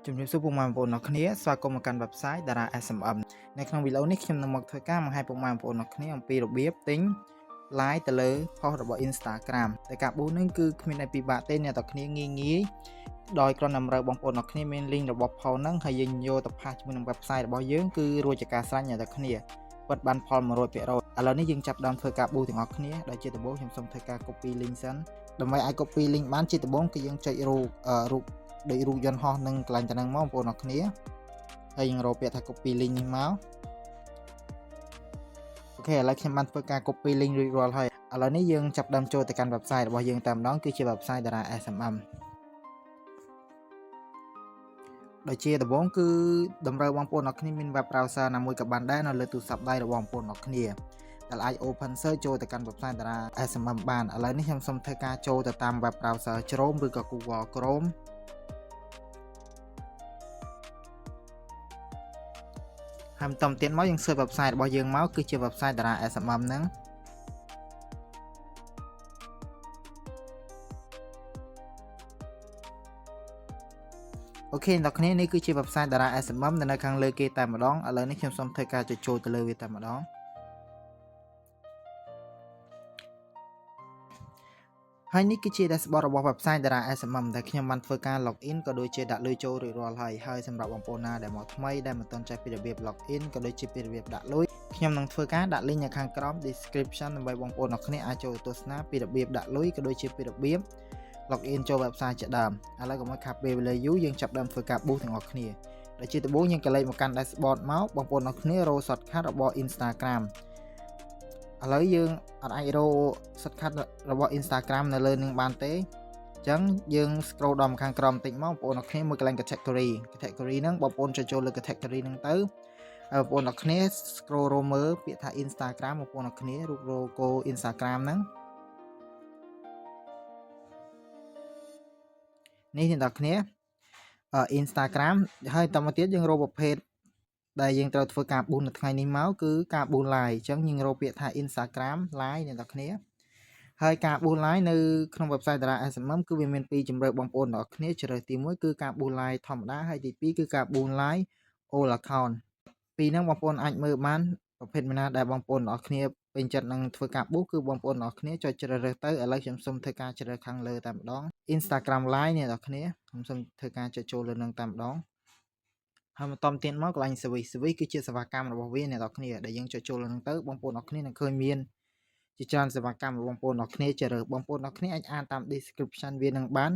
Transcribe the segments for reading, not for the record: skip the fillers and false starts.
ជំរាបសួរពុកម៉ែបងប្អូនអ្នកគ្នាស្វាគមន៍មកកាន់ website Dara SMM នៅក្នុងវីដេអូនេះខ្ញុំនឹងមកធ្វើការបង្ហាញពុកម៉ែបងប្អូនអ្នកគ្នាអំពីរបៀបទិញ like ទៅលើ post របស់ Instagram តែការប៊ូនឹងគឺគ្មានអីពិបាកទេអ្នកទាំងគ្នាងាយដោយគ្រាន់តែមើលបងប្អូនអ្នកគ្នាមាន link របស់ post ហ្នឹងហើយយើងយកទៅផាសជាមួយនឹង website របស់យើងគឺរួចជាការស្រេចអ្នកទាំងគ្នាពិតបានផល 100% ឥឡូវនេះយើងចាប់ផ្ដើមធ្វើការប៊ូទាំងអស់គ្នាដែលជាដំបូងខ្ញុំសូមធ្វើការ copy link សិនដើម្បីឲ្យ copy link បានជាដំបូងគឺយើងចុចរូបដូចរូបយន្តហោះនឹងកន្លែងទៅនឹងមកបងប្អូនអរគ្នាហើយយើងរកពាក្យថា copy link នេះមកអូខេឥឡូវខ្ញុំបានធ្វើការ copy link រួចរាល់ហើយឥឡូវនេះយើងចាប់ដើមចូលទៅកាន់ website របស់យើងតែម្ដងគឺជា website Dara SMM ដូចជាដំបូងគឺតម្រូវបងប្អូនអរគ្នាមាន web browser ណាមួយក៏បានដែរនៅលើទូរស័ព្ទដៃរបស់បងប្អូនអរគ្នាដែលអាច open search ចូលទៅកាន់ website Dara SMM បានឥឡូវនេះខ្ញុំសូមធ្វើការចូលទៅតាម web browser Chrome ឬក៏ Google Chromeហើយបន្តទៀតមកយើង search website របស់យើងមកគឺជា website Dara SMM ហ្នឹងអូខេអ្នកគ្នានេះគឺជា website Dara SMM នៅខាងលើគេតែម្ដងឥឡូវនេះខ្ញុំសូមធ្វើការចូលទៅលើវាតែម្ដងហើយនេះគឺជា dashboard របស់ website Dara SMM ដែលខ្ញុំបានធ្វើការ login ក៏ដូចជាដាក់លុយចូលរួចរាល់ហើយសម្រាប់បងប្អូនណាដែលមកថ្មីដែលមិនទាន់ចេះពីរបៀប login ក៏ដូចជាពីរបៀបដាក់លុយខ្ញុំនឹងធ្វើការដាក់ link នៅខាងក្រោម description ដើម្បីបងប្អូនអ្នកគ្នាអាចចូលទស្សនាពីរបៀបដាក់លុយក៏ដូចជាពីរបៀប login ចូល website ជាដើមឥឡូវកុំឲ្យខាតពេលវេលាយូរយើងចាប់ដើមធ្វើការប៊ូសទាំងអស់គ្នាដែលជាដំបូងយើងក៏លេខមកកាន់ dashboard មកបងប្អូនអ្នកគ្នារក shortcut របស់ Instagram ឥឡូវយើងអាចរក shortcut របស់ Instagram នៅលើនឹងបានទេអញ្ចឹងយើង scroll ដល់ខាងក្រោមបន្តិចមកបងប្អូនអ្នកគ្នាមើលកន្លែង category ហ្នឹងបងប្អូនចូលលើ category ហ្នឹងទៅហើយបងប្អូនអ្នកគ្នា scroll មើលពាក្យថា Instagram បងប្អូនអ្នកគ្នារូប logo Instagram ហ្នឹងនេះអ្នកគ្នាInstagram ហើយតមកទៀតយើងរកប្រភេទដែលយើងត្រូវធ្វើការប៊ូននៅថ្ងៃនេះមកគឺការប៊ូន live អញ្ចឹងយើងរកពាក្យថា Instagram live អ្នកគ្នាហើយការប៊ូន live នៅក្នុង website Dara SMM គឺវាមានពីរជម្រើសបងប្អូនអ្នកគ្នាជ្រើសទី1គឺការប៊ូន live ធម្មតាហើយទី2គឺការប៊ូន live all account ពីរហ្នឹងបងប្អូនអាចមើលបានប្រភេទណាដែលបងប្អូនអ្នកគ្នាពេញចិត្តនឹងធ្វើការប៊ូគឺបងប្អូនអ្នកគ្នាចុចជ្រើសរើសទៅឥឡូវខ្ញុំសូមធ្វើការជ្រើសខាងលើតែម្ដង Instagram live អ្នកគ្នាខ្ញុំសូមធ្វើការចុចចូលលើនឹងតែម្ដងហើយបន្តទៀតមកកន្លែង service គឺជាសេវាកម្មរបស់វាអ្នកនរគ្នាដែលយើងចុចចូលលើនឹងទៅបងប្អូនអ្នកគ្នានឹងឃើញមានជាច្រើនសេវាកម្មរបស់បងប្អូនអ្នកគ្នាជ្រើសបងប្អូនអ្នកគ្នាអាចអានតាម description វានឹងបាន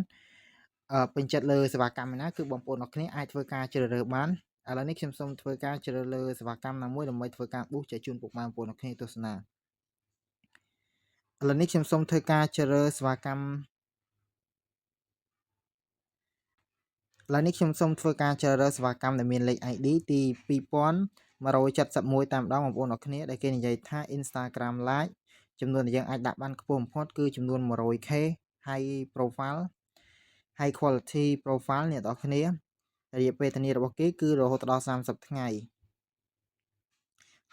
ពេញចិត្តលើសេវាកម្មណាគឺបងប្អូនអ្នកគ្នាអាចធ្វើការជ្រើសរើសបានឥឡូវនេះខ្ញុំសូមធ្វើការជ្រើសលើសេវាកម្មណាមួយដើម្បីធ្វើការប៊ូសចែកជូនពុកម៉ែបងប្អូនអ្នកគ្នាទស្សនាឥឡូវនេះខ្ញុំសូមធ្វើការជ្រើសរើសសេវាកម្មឥឡូវនេះខ្ញុំសូមធ្វើការជ្រើសរើសសេវាកម្មដែលមានលេខ ID ទី2171តែម្ដងបងប្អូនអ្នកគ្នាដែលគេនិយាយថា Instagram Live ចំនួនដែលយើងអាចដាក់បានខ្ពស់បំផុតគឺចំនួន 100k high profile high quality profile អ្នកនរគ្នារយៈពេលធានារបស់គេគឺរហូតដល់30ថ្ងៃ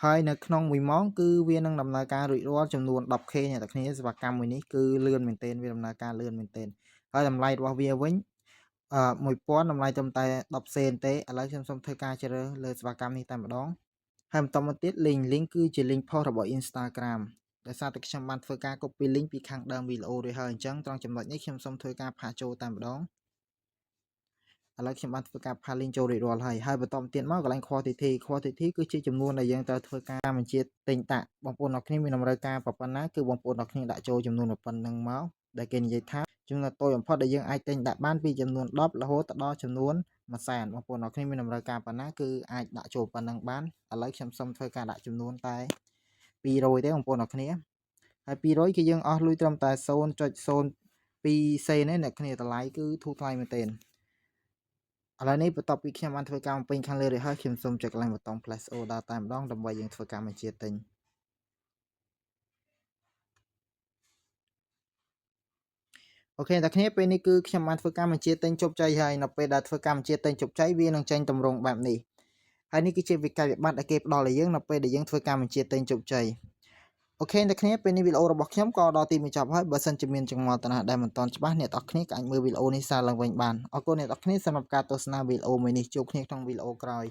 ហើយនៅក្នុង1ម៉ោងគឺវានឹងដំណើរការរួចរាល់ចំនួន 10k អ្នកនរគ្នាសេវាកម្មមួយនេះគឺលឿនមែនទែនវាដំណើរការលឿនមែនទែនហើយតម្លៃរបស់វាវិញ1000តម្លៃត្រឹមតែ10សេនទេឥឡូវខ្ញុំសូមធ្វើការជ្រើសលើសេវាកម្មនេះតែម្ដងហើយបន្តមកទៀត link គឺជា link post របស់ Instagram ដោយសារតែខ្ញុំបានធ្វើការ copy link ពីខាងដើមវីដេអូរួចហើយអញ្ចឹងត្រង់ចំណុចនេះខ្ញុំសូមធ្វើការផាសចូលតែម្ដងឥឡូវខ្ញុំបានធ្វើការផាស link ចូលរួចរាល់ហើយបន្តទៀតមកកន្លែង quantity គឺជាចំនួនដែលយើងត្រូវធ្វើការបញ្ជាទិញតាក់បងប្អូនអ្នកគ្នាមានតម្រូវការប៉ុណ្ណាគឺបងប្អូនអ្នកគ្នាដាក់ចូលចំនួនប៉ុណ្ណឹងមកដែលគេនិយាយថាចំណុចតូចបំផុតដែលយើងអាចទិញដាក់បានពីចំនួន10រហូតដល់ចំនួន100,000បងប្អូនអ្នកគ្នាមានតម្រូវការប៉ុណ្ណាគឺអាចដាក់ចូលប៉ុណ្ណឹងបានឥឡូវខ្ញុំសូមធ្វើការដាក់ចំនួនតែ200ទេបងប្អូនអ្នកគ្នាហើយ200គឺយើងអស់លុយត្រឹមតែ 0.02 សេនទេអ្នកគ្នាតម្លៃគឺធូរថ្លៃមែនទែនឥឡូវនេះបន្ទាប់ពីខ្ញុំបានធ្វើការបំពេញខាងលើរួចហើយខ្ញុំសូមចុចកន្លែងប៊ូតុង place order តែម្ដងដើម្បីយើងធ្វើការបញ្ជាទិញអូខេអ្នកគ្នាពេលនេះគឺខ្ញុំបានធ្វើការបញ្ជាទិញជោគជ័យហើយនៅពេលដែលធ្វើការបញ្ជាទិញជោគជ័យវានឹងចេញទម្រង់បែបនេះហើយនេះគឺជាវិក័យប័ត្រដែលគេផ្ដល់ឲ្យយើងនៅពេលដែលយើងធ្វើការបញ្ជាទិញជោគជ័យ អូខេអ្នកគ្នាពេលនេះវីដេអូរបស់ខ្ញុំក៏ដល់ទីបញ្ចប់ហើយបើសិនជាមានចំណងតណាដែលមិនទាន់ច្បាស់អ្នកនរគ្នាក៏អាចមើលវីដេអូនេះសារឡើងវិញបានអរគុណអ្នកនរគ្នាសម្រាប់ការទស្សនាវីដេអូមួយនេះជួបគ្នាក្នុងវីដេអូក្រោយ